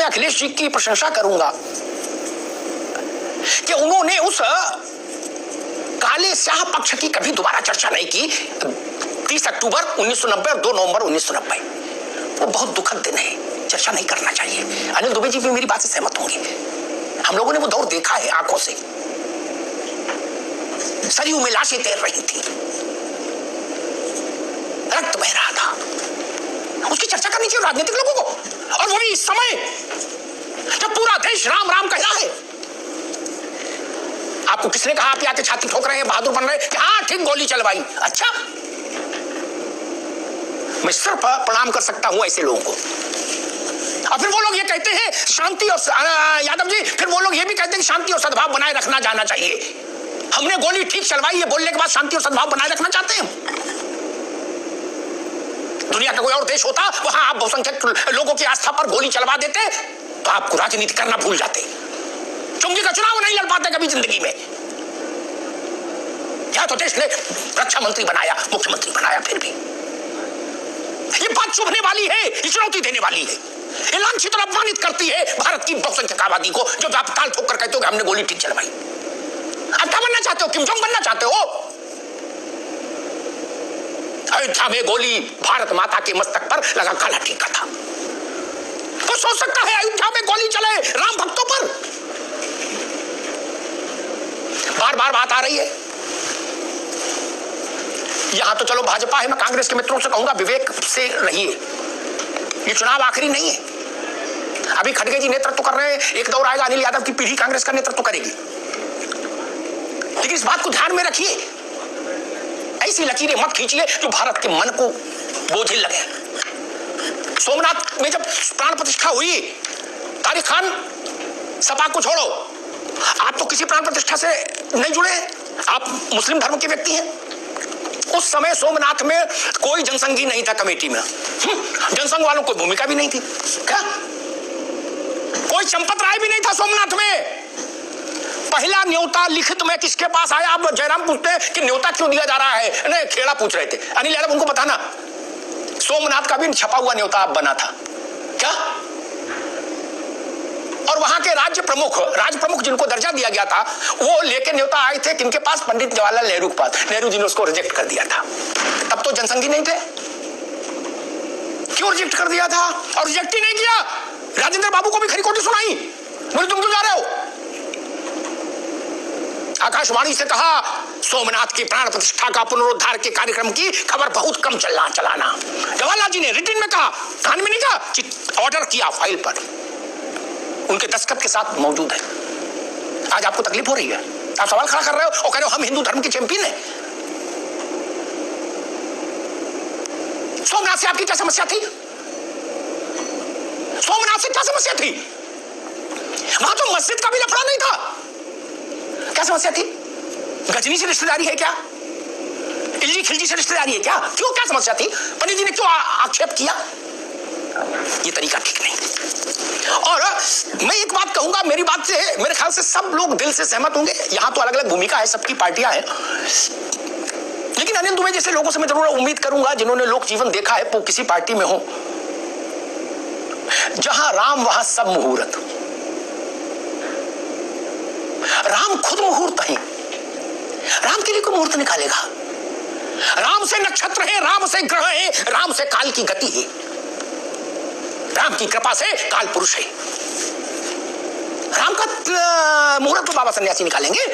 अखिलेश जी की प्रशंसा करूंगा कि उन्होंने उस काले स्याह पक्ष की कभी दोबारा चर्चा नहीं की। 30 अक्टूबर 1990 और 2 नवंबर 1990 वो बहुत दुखद दिन है, चर्चा नहीं करना चाहिए। अनिल दुबे जी भी मेरी बात से सहमत होंगे। हम लोगों ने वो दौर देखा है आंखों से, सरयू में लाशें तैर रही थी, रक्त बह रहा था, उसकी चर्चा करनी चाहिए राजनीतिक लोगों को। और वो भी इस समय जब पूरा देश राम राम कह रहा है। आपको किसने कहा आप आके छाती ठोक रहे हैं, बहादुर बन रहे हैं कि हाँ ठीक गोली चलवाई? अच्छा, मैं सिर्फ प्रणाम कर सकता हूं ऐसे लोगों को। और फिर वो लोग ये कहते हैं शांति और यादव जी, फिर वो लोग ये भी कहते हैं कि शांति और सद्भाव बनाए रखना जाना चाहिए। हमने गोली ठीक चलवाई ये बोलने के बाद शांति और सद्भाव बनाए रखना चाहते हैं? दुनिया का कोई और देश होता वहां आप बहुसंख्यक लोगों की आस्था पर गोली चलवा देते तो आपको राजनीति करना भूल जाते, चुंगी का चुनाव नहीं लड़ पाते कभी जिंदगी में। या तो देश ने रक्षा मंत्री बनाया, मुख्यमंत्री बनाया, फिर भी ये बात चुभने वाली है, ये चुनौती देने वाली है, ये लांछित और अपमानित करती है भारत की बहुसंख्यक आबादी को। जो आप ताल ठोक कर कहते हो कि हमने गोली ठीक चलवाई। आप क्या बनना चाहते हो? किम जोंग बनना चाहते हो? अयोध्या में गोली भारत माता के मस्तक पर लगा काला टीका था। तो सोच सकता है अयोध्या में गोली चले राम भक्तों पर? बार बार बात आ रही है। यहां तो चलो भाजपा है, मैं कांग्रेस के मित्रों से कहूंगा विवेक से रहिए, ये चुनाव आखिरी नहीं है। अभी खड़गे जी नेतृत्व कर रहे हैं, एक दौर आएगा अनिल यादव की पीढ़ी कांग्रेस का नेतृत्व करेगी। लेकिन इस बात को ध्यान में रखिए, ऐसी लकीरें मत खींचिए जो भारत के मन को बोझिल लगे। सोमनाथ में जब प्राण प्रतिष्ठा हुई, तारिक खान सपा को छोड़ो, आप तो किसी प्राण प्रतिष्ठा से नहीं जुड़े, आप मुस्लिम धर्म के व्यक्ति हैं। उस समय सोमनाथ में कोई जनसंघी नहीं था कमेटी में, जनसंघ वालों को भूमिका भी नहीं थी। क्या कोई चंपत राय भी नहीं था सोमनाथ में? पहला न्योता लिखित में किसके पास आया? आप जयराम पूछते हैं कि न्योता क्यों दिया जा रहा है, नहीं खेड़ा पूछ रहे थे। अनिल यादव उनको बताना, सोमनाथ का भी छपा हुआ न्योता आप बना था क्या? और वहां के राज प्रमुख जिनको दर्जा दिया गया था वो लेके न्योता आए थे किनके पास? पंडित जवाहरलाल नेहरू के पास। नेहरू जी ने उसको रिजेक्ट कर दिया था। तब तो जनसंघी नहीं थे, क्यों रिजेक्ट कर दिया था? और रिजेक्ट ही नहीं किया, राजेंद्र बाबू को भी खरी खोटी सुनाई, बोले तुम क्यों जा रहे हो? आकाशवाणी से कहा सोमनाथ की प्राण प्रतिष्ठा का पुनरुद्धार के कार्यक्रम की खबर बहुत कम चलाना। जवाहरलाल जी ने रिटन में कहा, कहानी में नहीं कहा, ऑर्डर किया फाइल पर, उनके दस्तखत के साथ मौजूद है। आज आपको तकलीफ हो रही है, आप सवाल खड़ा कर रहे हो और कह रहे हो हम हिंदू धर्म के चैंपियन हैं। सोमनाथ से आपकी क्या समस्या थी? सोमनाथ से क्या समस्या थी? वहां तो मस्जिद का भी लफड़ा नहीं था, क्या समस्या थी? गजनी से रिश्तेदारी है क्या? इल्ली खिलजी से रिश्तेदारी है क्या? क्यों, क्या समस्या थी? पंडित जी ने क्यों आक्षेप किया? ये तरीका ठीक नहीं। और मैं एक बात कहूंगा, मेरी बात से मेरे ख्याल से सब लोग दिल से सहमत होंगे। यहां तो अलग अलग भूमिका है, सबकी पार्टियां हैं, लेकिन अनिल दुबे जैसे लोगों से मैं जरूर उम्मीद करूंगा जिन्होंने लोक जीवन देखा है, वो किसी पार्टी में हो। जहां राम वहां सब मुहूर्त। राम खुद मुहूर्त है, राम के लिए कोई मुहूर्त निकालेगा? राम से नक्षत्र है, राम से ग्रह है, राम से काल की गति है, राम की कृपा से काल पुरुष है। राम का मुहूर्त तो बाबा सन्यासी निकालेंगे।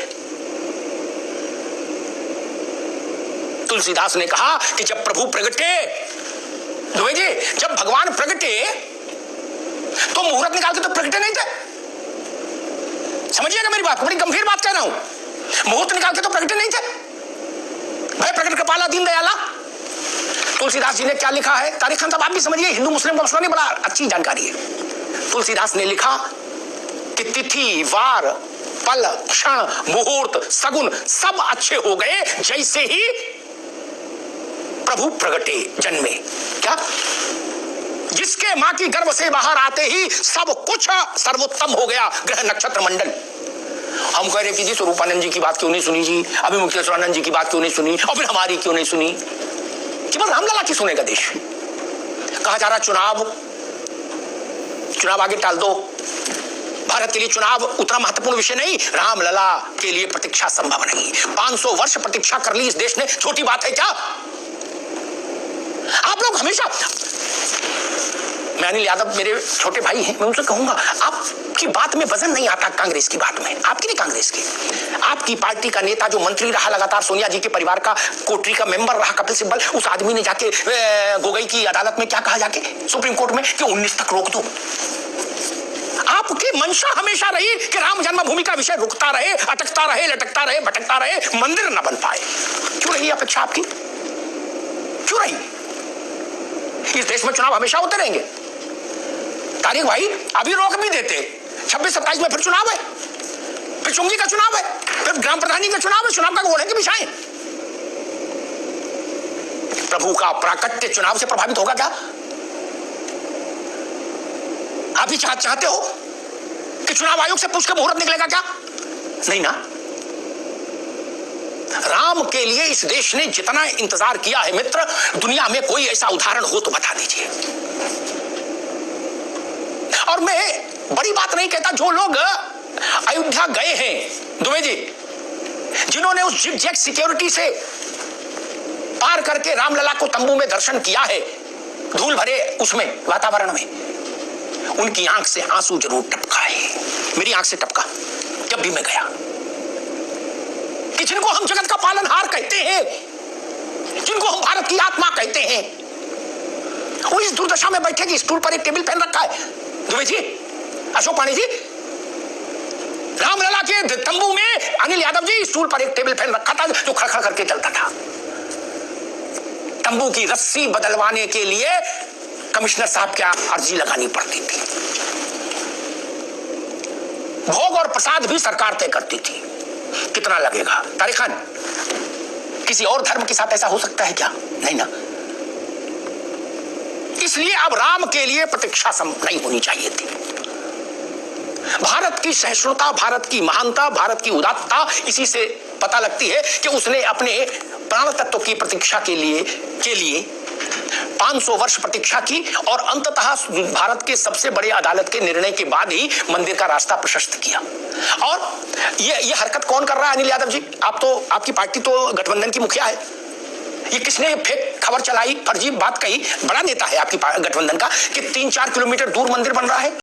तुलसीदास ने कहा कि जब प्रभु प्रगटे, दुबे जी जब भगवान प्रगटे तो मुहूर्त निकाल के तो प्रगटे नहीं थे। समझिएगा मेरी बात, बड़ी गंभीर बात कह रहा हूं। मुहूर्त निकाल के तो प्रगटे नहीं थे। भाई प्रकट कृपाला दीन दयाला। तुलसीदास जी ने क्या लिखा है? तारिक खान साहब आप भी समझिए, हिंदू मुस्लिम का बड़ा अच्छी जानकारी है। तुलसीदास ने लिखा कि तिथि वार पल क्षण मुहूर्त सगुन सब अच्छे हो गए जैसे ही प्रभु प्रगटे जन्मे। क्या? जिसके मां की गर्भ से बाहर आते ही सब कुछ सर्वोत्तम हो गया, ग्रह नक्षत्र मंडल। हम कह रहे कि जी स्वरूपानंद जी की बात क्यों नहीं सुनी जी, अभी मुक्तेश्वरानंद जी की बात क्यों नहीं सुनी, और फिर हमारी क्यों नहीं सुनी? केवल रामलला की सुनेगा देश। कहा जा रहा चुनाव आगे टाल दो। भारत के लिए चुनाव उतना महत्वपूर्ण विषय नहीं, रामलला के लिए प्रतीक्षा संभव नहीं। 500 वर्ष प्रतीक्षा कर ली इस देश ने, छोटी बात है क्या? आप लोग हमेशा, मैं अनिल यादव मेरे छोटे भाई हैं, मैं उनसे कहूंगा आपकी बात में वजन नहीं आता कांग्रेस की बात में, आपकी नहीं कांग्रेस की। आपकी पार्टी का नेता जो मंत्री रहा लगातार, सोनिया जी के परिवार का कोटरी का मेंबर रहा कपिल सिब्बल, उस आदमी ने जाके गोगोई की अदालत में क्या कहा जाके सुप्रीम कोर्ट में कि 19 तक रोक दो। आपकी मंशा हमेशा रही कि राम जन्मभूमि का विषय रुकता रहे, अटकता रहे, लटकता रहे, भटकता रहे, मंदिर न बन पाए। क्यों रही अपेक्षा आपकी? क्यों रही? इस देश में चुनाव हमेशा होते रहेंगे। तारिक भाई अभी रोक भी देते, 26-27 में फिर चुनाव है, फिर चुंगी का चुनाव है, फिर ग्राम प्रधानी का चुनाव है, चुनाव का घोड़े के बिछाएं। प्रभु का प्राकट्य चुनाव से प्रभावित होगा क्या? आप भी चाहते हो कि चुनाव आयोग से पूछ के मुहूर्त निकलेगा क्या? नहीं ना। राम के लिए इस देश ने जितना इंतजार किया है मित्र, दुनिया में कोई ऐसा उदाहरण हो तो बता दीजिए। और मैं बड़ी बात नहीं कहता, जो लोग अयोध्या गए हैं दुबे जी, जिन्होंने उस जिग जैग सिक्योरिटी से पार करके रामलला को तंबू में दर्शन किया है, धूल भरे उसमें वातावरण में, उनकी आंख से आंसू जरूर टपका है। मेरी आंख से टपका जब भी मैं गया। कि जिनको हम जगत का पालनहार कहते हैं, जिनको हम भारत की आत्मा कहते हैं, वो इस दुर्दशा में बैठे कि स्टूल पर एक टेबल फैन रखा है। दुबे जी, अशोक पाणी जी, रामलला के तंबू में अनिल यादव जी स्टूल पर एक टेबल फैन रखा था जो खड़खड़ करके चलता था। तंबू की रस्सी बदलवाने के लिए कमिश्नर साहब क्या अर्जी लगानी पड़ती थी। भोग और प्रसाद भी सरकार तय करती थी कितना लगेगा। तारिक खान, किसी और धर्म के साथ ऐसा हो सकता है क्या? नहीं ना। इसलिए अब राम के लिए प्रतीक्षा नहीं होनी चाहिए थी। भारत की सहिष्णुता, भारत की महानता, भारत की उदात्तता इसी से पता लगती है कि उसने अपने प्राण तत्व की प्रतीक्षा के लिए 500 वर्ष प्रतीक्षा की और अंततः भारत के सबसे बड़े अदालत के निर्णय के बाद ही मंदिर का रास्ता प्रशस्त किया। और ये हरकत कौन कर रहा है? अनिल यादव जी, आपकी पार्टी तो गठबंधन की मुखिया है। ये किसने फेक खबर चलाई, फर्जी बात कही? बड़ा नेता है आपकी गठबंधन का कि 3-4 किलोमीटर दूर मंदिर बन रहा है।